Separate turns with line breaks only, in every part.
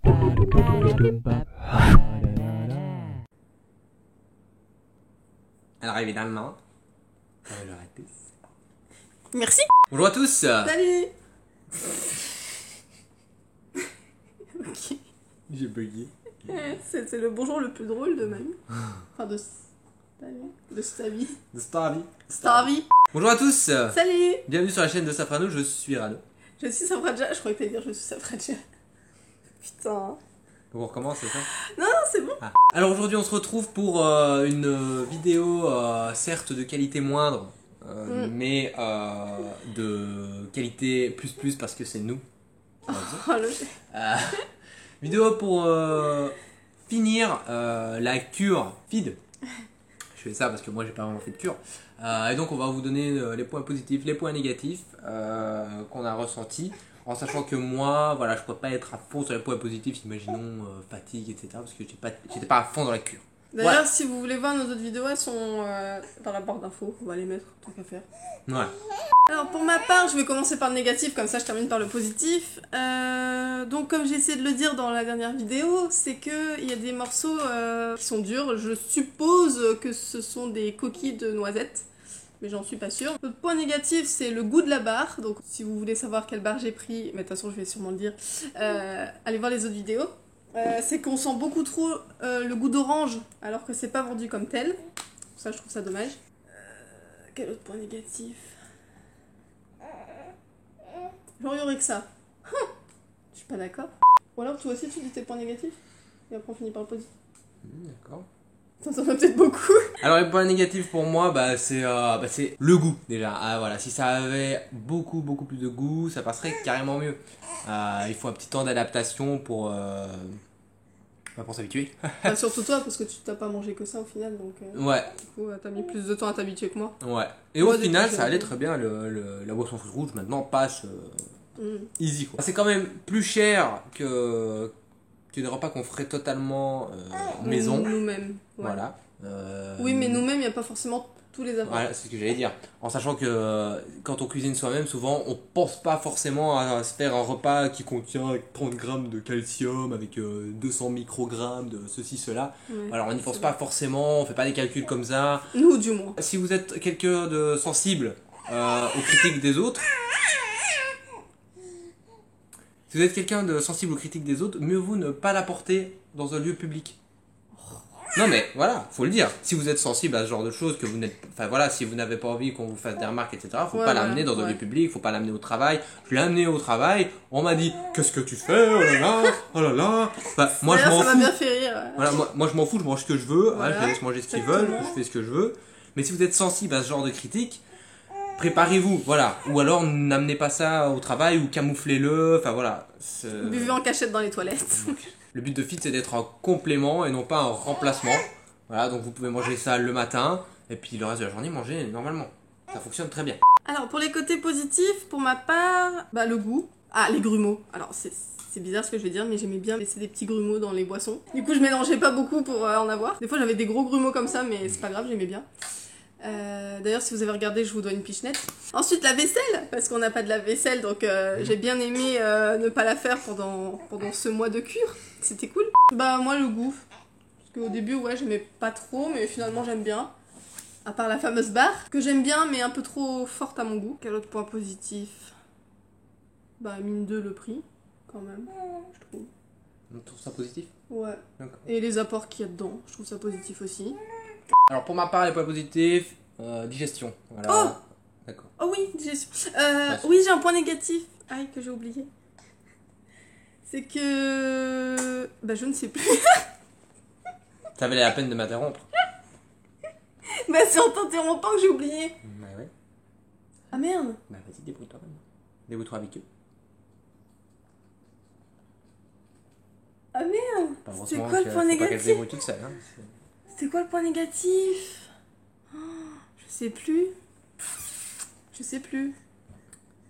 Alors évidemment, bonjour à tous.
Merci.
Bonjour à tous.
Salut. Ok.
J'ai bugué.
C'est le bonjour le plus drôle de ma vie. Enfin de sa vie.
De Starvie.
Starvie.
Bonjour à tous.
Salut.
Bienvenue sur la chaîne de Safrano, je suis Rano.
Je suis Safradja. Je croyais que t'allais dire je suis Safradja. Putain.
Donc on recommence, c'est ça?
Non, c'est bon.
Ah. Alors aujourd'hui on se retrouve pour une vidéo certes de qualité moindre, mais de qualité plus parce que c'est nous.
Oh,
Vidéo pour finir la cure feed. Je fais ça parce que moi j'ai pas vraiment fait de cure. Et donc on va vous donner les points positifs, les points négatifs qu'on a ressentis. En sachant que moi, voilà, je pourrais pas être à fond sur les points positifs, imaginons fatigue, etc. Parce que j'étais pas à fond dans la cure.
D'ailleurs,
Voilà.
si vous voulez voir nos autres vidéos, elles sont dans la barre d'infos. On va les mettre, tant qu'à faire.
Ouais.
Alors pour ma part, je vais commencer par le négatif, comme ça je termine par le positif. Donc comme j'ai essayé de le dire dans la dernière vidéo, c'est qu'il y a des morceaux qui sont durs. Je suppose que ce sont des coquilles de noisettes, mais j'en suis pas sûre. Le point négatif, c'est le goût de la barre. Donc si vous voulez savoir quelle barre j'ai pris, mais de toute façon je vais sûrement le dire, allez voir les autres vidéos. C'est qu'on sent beaucoup trop le goût d'orange, alors que c'est pas vendu comme tel. Ça je trouve ça dommage. Quel autre point négatif? Genre, il y aurait que ça. Je suis pas d'accord. Ou alors, toi aussi, tu dis tes points négatifs et après, on finit par le positif.
D'accord.
Ça en fait peut-être beaucoup.
Alors les points négatifs pour moi, c'est le goût déjà. Ah, voilà, si ça avait beaucoup plus de goût, ça passerait carrément mieux. Il faut un petit temps d'adaptation pour s'habituer.
Bah, surtout toi, parce que tu t'as pas mangé que ça au final, donc
Ouais.
du coup, t'as mis plus de temps à t'habituer que moi.
Ouais. Et au final, ça allait très bien. La boisson fruit rouge maintenant passe easy quoi. C'est quand même plus cher que des repas qu'on ferait totalement maison.
Nous-mêmes. Ouais.
Voilà.
Oui, mais nous-mêmes, il n'y a pas forcément tous les apports.
Voilà, c'est ce que j'allais dire. En sachant que quand on cuisine soi-même, souvent on pense pas forcément à se faire un repas qui contient 30 grammes de calcium avec 200 microgrammes de ceci, cela.
Ouais,
Alors on n'y pense pas forcément, on fait pas des calculs comme ça.
Nous, du moins.
Si vous êtes quelqu'un de sensible aux critiques des autres, mieux vaut ne pas l'apporter dans un lieu public. Non mais voilà, faut le dire. Si vous êtes sensible à ce genre de choses, que vous n'êtes, enfin voilà, si vous n'avez pas envie qu'on vous fasse des remarques, etc. Faut pas l'amener dans un lieu public, faut pas l'amener au travail. Je l'ai amené au travail, on m'a dit qu'est-ce que tu fais, oh là là, oh là là. Enfin, moi je m'en
ça m'a
fous.
bien fait rire. Ouais.
Voilà, moi je m'en fous, je mange ce que je veux,
Voilà,
je les laisse manger ce qu'ils veulent, je fais ce que je veux. Mais si vous êtes sensible à ce genre de critiques, préparez-vous, voilà. Ou alors n'amenez pas ça au travail ou camouflez-le, enfin voilà.
Buvez en cachette dans les toilettes.
Le but de feed c'est d'être un complément et non pas un remplacement. Voilà, donc vous pouvez manger ça le matin et puis le reste de la journée manger normalement. Ça fonctionne très bien.
Alors pour les côtés positifs, pour ma part, le goût. Ah, les grumeaux. Alors c'est bizarre ce que je vais dire, mais j'aimais bien laisser des petits grumeaux dans les boissons. Du coup je mélangeais pas beaucoup pour en avoir. Des fois j'avais des gros grumeaux comme ça, mais c'est pas grave, j'aimais bien. D'ailleurs si vous avez regardé, je vous dois une pichenette. Ensuite la vaisselle, parce qu'on n'a pas de la vaisselle, donc j'ai bien aimé ne pas la faire pendant ce mois de cure. C'était cool. Bah moi le goût. Parce qu'au début ouais j'aimais pas trop, mais finalement j'aime bien. À part la fameuse barre, que j'aime bien mais un peu trop forte à mon goût. Quel autre point positif? Bah mine 2 le prix, quand même, je trouve.
On trouve ça positif?
Ouais.
D'accord.
Et les apports qu'il y a dedans, je trouve ça positif aussi.
Alors pour ma part, les points positifs, digestion. Voilà.
Oh
D'accord.
Oh oui, digestion. Oui, j'ai un point négatif. Aïe, que j'ai oublié. C'est que... Bah je ne sais plus.
Ça valait la peine de m'interrompre.
Bah c'est en t'interrompant que j'ai oublié.
Bah ouais.
Ah merde.
Bah vas-y, débrouille-toi maintenant. Débrouille-toi avec eux.
Ah merde.
Pas
C'est
heureusement
quoi le
que
point
faut pas qu'elle se
négatif?
débrouille toute seule. Hein.
C'était quoi le point négatif? Oh, je sais plus. Je sais plus.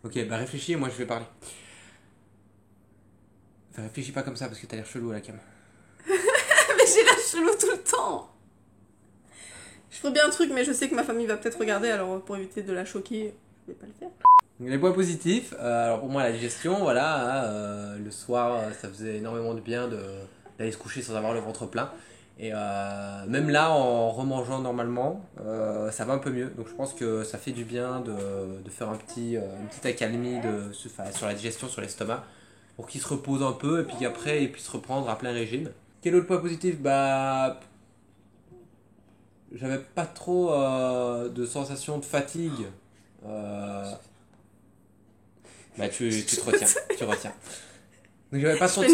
Ok, bah réfléchis et moi je vais parler. Enfin, réfléchis pas comme ça parce que t'as l'air chelou à la cam.
Mais j'ai l'air chelou tout le temps. Je ferais bien un truc, mais je sais que ma famille va peut-être regarder, alors pour éviter de la choquer, je vais pas le faire.
Les points positifs, alors pour moi la digestion, voilà, le soir ça faisait énormément de bien d'aller se coucher sans avoir le ventre plein. Et même là en remangeant normalement, ça va un peu mieux. Donc je pense que ça fait du bien de faire une petite accalmie sur la digestion, sur l'estomac, pour qu'il se repose un peu et puis qu'après il puisse reprendre à plein régime. Quel autre point positif? Bah, j'avais pas trop de sensation de fatigue. Bah tu te retiens, tu retiens. Donc j'avais pas trop de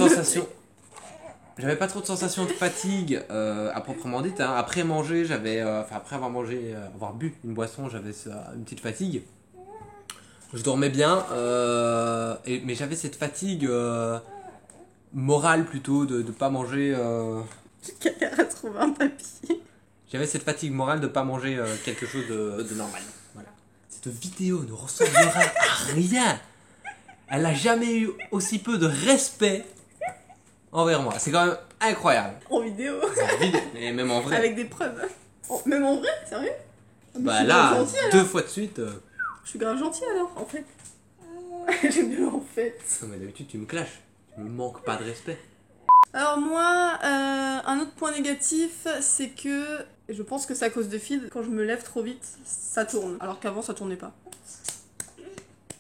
sensation de fatigue à proprement dite. Hein. Après manger, après avoir mangé, avoir bu une boisson, j'avais une petite fatigue. Je dormais bien, mais j'avais cette fatigue morale plutôt de pas manger.
J'ai galère à trouver un papier.
J'avais cette fatigue morale de pas manger quelque chose de normal. Voilà. Cette vidéo ne ressemblera à rien. Elle n'a jamais eu aussi peu de respect envers moi. C'est quand même incroyable.
En vidéo.
En vidéo, et même en vrai.
Avec des preuves. Même en vrai, sérieux?
Bah là, deux fois de suite.
Je suis grave gentille alors, en fait. J'aime bien en fait.
Non mais d'habitude tu me clashes. Tu me manques pas de respect.
Alors moi, un autre point négatif, c'est que, et je pense que c'est à cause de feed, quand je me lève trop vite, ça tourne. Alors qu'avant ça tournait pas.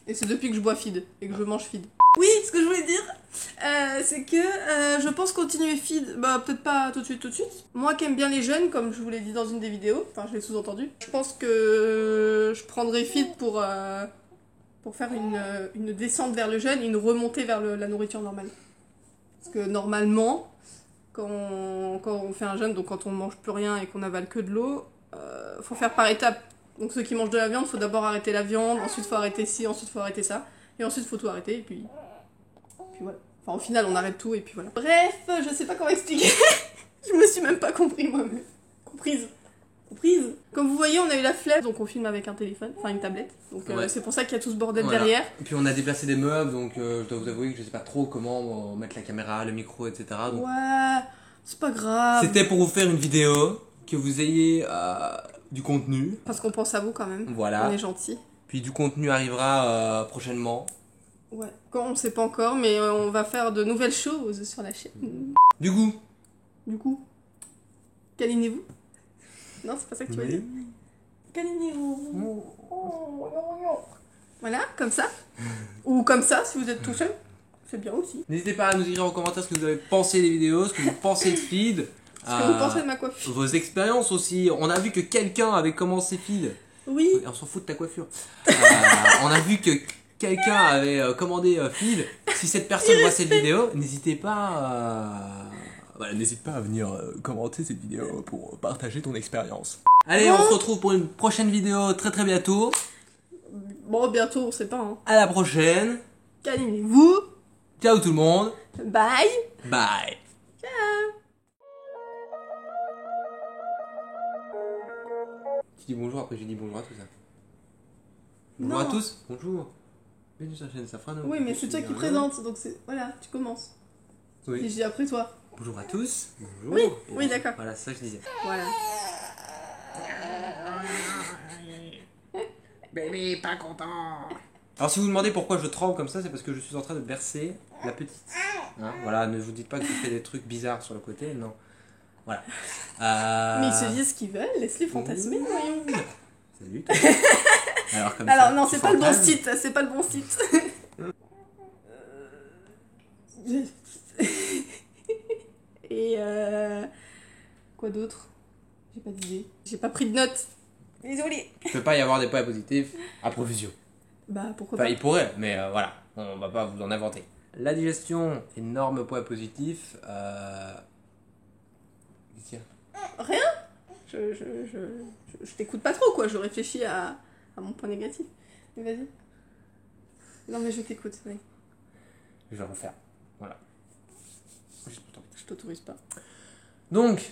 Et c'est depuis que je bois feed et que je mange feed. Oui, ce que je voulais dire, c'est que je pense continuer feed, bah peut-être pas tout de suite. Moi qui aime bien les jeunes, comme je vous l'ai dit dans une des vidéos, enfin je l'ai sous-entendu, je pense que je prendrai feed pour faire une descente vers le jeûne et une remontée vers la nourriture normale. Parce que normalement, quand on fait un jeûne, donc quand on mange plus rien et qu'on avale que de l'eau, faut faire par étapes. Donc ceux qui mangent de la viande, faut d'abord arrêter la viande, ensuite faut arrêter ci, ensuite faut arrêter ça, et ensuite faut tout arrêter, et puis voilà. Enfin au final on arrête tout, et puis voilà. Bref, je sais pas comment expliquer. Je me suis même pas compris moi-même. Comprise. Comme vous voyez, on a eu la flemme, donc on filme avec un téléphone, enfin une tablette. Donc
Ouais.
c'est pour ça qu'il y a tout ce bordel
Voilà.
derrière.
Et puis on a déplacé des meubles, donc je dois vous avouer que je sais pas trop comment mettre la caméra, le micro, etc. Donc
Ouais, c'est pas grave.
c'était pour vous faire une vidéo, que vous ayez du contenu.
Parce qu'on pense à vous quand même.
Voilà.
On est gentil.
Puis du contenu arrivera prochainement.
Ouais. Quand on sait pas encore, mais on va faire de nouvelles choses sur la chaîne.
Du coup.
Du coup, câlinez-vous. Non, c'est pas ça que tu vas dire. Câlinez-vous. Voilà, comme ça. Ou comme ça, si vous êtes tout seul. C'est bien aussi.
N'hésitez pas à nous dire en commentaire ce que vous avez pensé des vidéos, ce que vous pensez de feed.
Ce que vous pensez de ma coiffure.
Vos expériences aussi. On a vu que quelqu'un avait commencé feed.
Oui.
On s'en fout de ta coiffure. On a vu que quelqu'un avait commandé feed. Si cette personne voit cette vidéo, n'hésitez pas voilà, n'hésite pas à venir commenter cette vidéo pour partager ton expérience. Allez, on se retrouve pour une prochaine vidéo très très bientôt.
Bon, bientôt, on sait pas. Hein.
À la prochaine.
Câlinez-vous.
Ciao tout le monde.
Bye.
Bye. Tu dis bonjour, après j'ai dit bonjour à tous. Hein. Bonjour
Non.
à tous. Bonjour. Bienvenue sur la chaîne Safran.
Oui, mais c'est toi qui présente, donc c'est... Voilà, tu commences.
Oui.
Et je dis après toi.
Bonjour à tous. Bonjour.
Oui,
Et
oui, d'accord.
Voilà, c'est ça que je disais.
Voilà.
Bébé, pas content. Alors si vous vous demandez pourquoi je tremble comme ça, c'est parce que je suis en train de bercer la petite. Hein, voilà, ne vous dites pas que je fais des trucs bizarres sur le côté, non. Voilà.
Mais ils se disent ce qu'ils veulent, laisse-les fantasmer, voyons.
Salut. Toi. Alors,
Alors non, c'est pas le bon site, c'est pas le bon site. Et quoi d'autre? J'ai pas d'idée. J'ai pas pris de notes. Désolée.
Il peut pas y avoir des points positifs à profusion.
Bah pourquoi
Enfin,
pas.
il pourrait, mais voilà, on va pas vous en inventer. La digestion, énorme point positif. Qu'est-ce qu'il y a ?
Rien. Je t'écoute pas trop quoi, je réfléchis à mon point négatif. Mais vas-y. Non mais je t'écoute, oui.
Je vais refaire. Voilà. Juste pour t'embêter.
Je t'autorise pas.
Donc,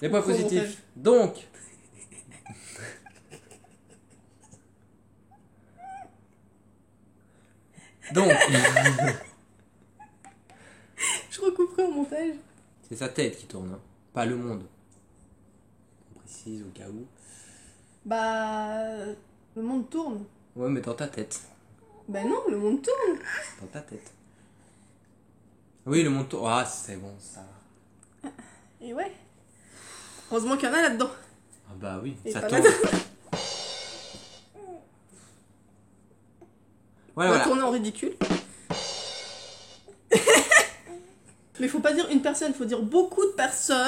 les points
Trop montage.
positifs. Donc. Donc.
Je recouperai au montage.
C'est sa tête qui tourne, hein, pas le monde. On précise au cas où.
Bah... Le monde tourne.
Ouais, mais dans ta tête.
Bah non, le monde tourne.
Dans ta tête. Oui, le monde tourne. Ah, c'est bon, ça.
Et ouais. Heureusement qu'il y en a là-dedans.
Ah bah oui,
Et
ça
pas
tourne.
là-dedans.
Ouais,
On va
voilà.
tourner en ridicule. Mais faut pas dire une personne, faut dire beaucoup de personnes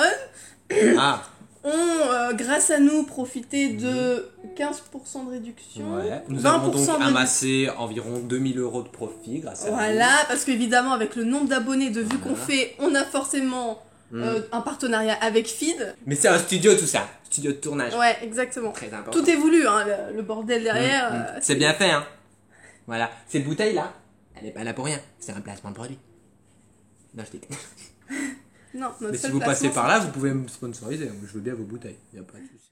Ah,
ont, grâce à nous, profité de 15% de réduction.
ouais. Nous
20%
avons donc
de réduction.
amassé environ 2000 € de profit grâce à
Voilà, parce qu'évidemment, avec le nombre d'abonnés, de vues qu'on
Voilà.
fait, on a forcément un partenariat avec Feed.
vous. Mais c'est un studio tout ça. Studio de tournage.
Ouais, exactement.
Très important.
Tout est voulu, hein, le bordel derrière.
C'est bien fait, hein. Voilà. Cette bouteille là, elle est pas là pour rien. C'est un placement de produit. Non, je déconne.
Non, notre
Mais si
seul
vous passez
placement,
par là, vous pouvez me sponsoriser. Je veux bien vos bouteilles. Y a pas de souci.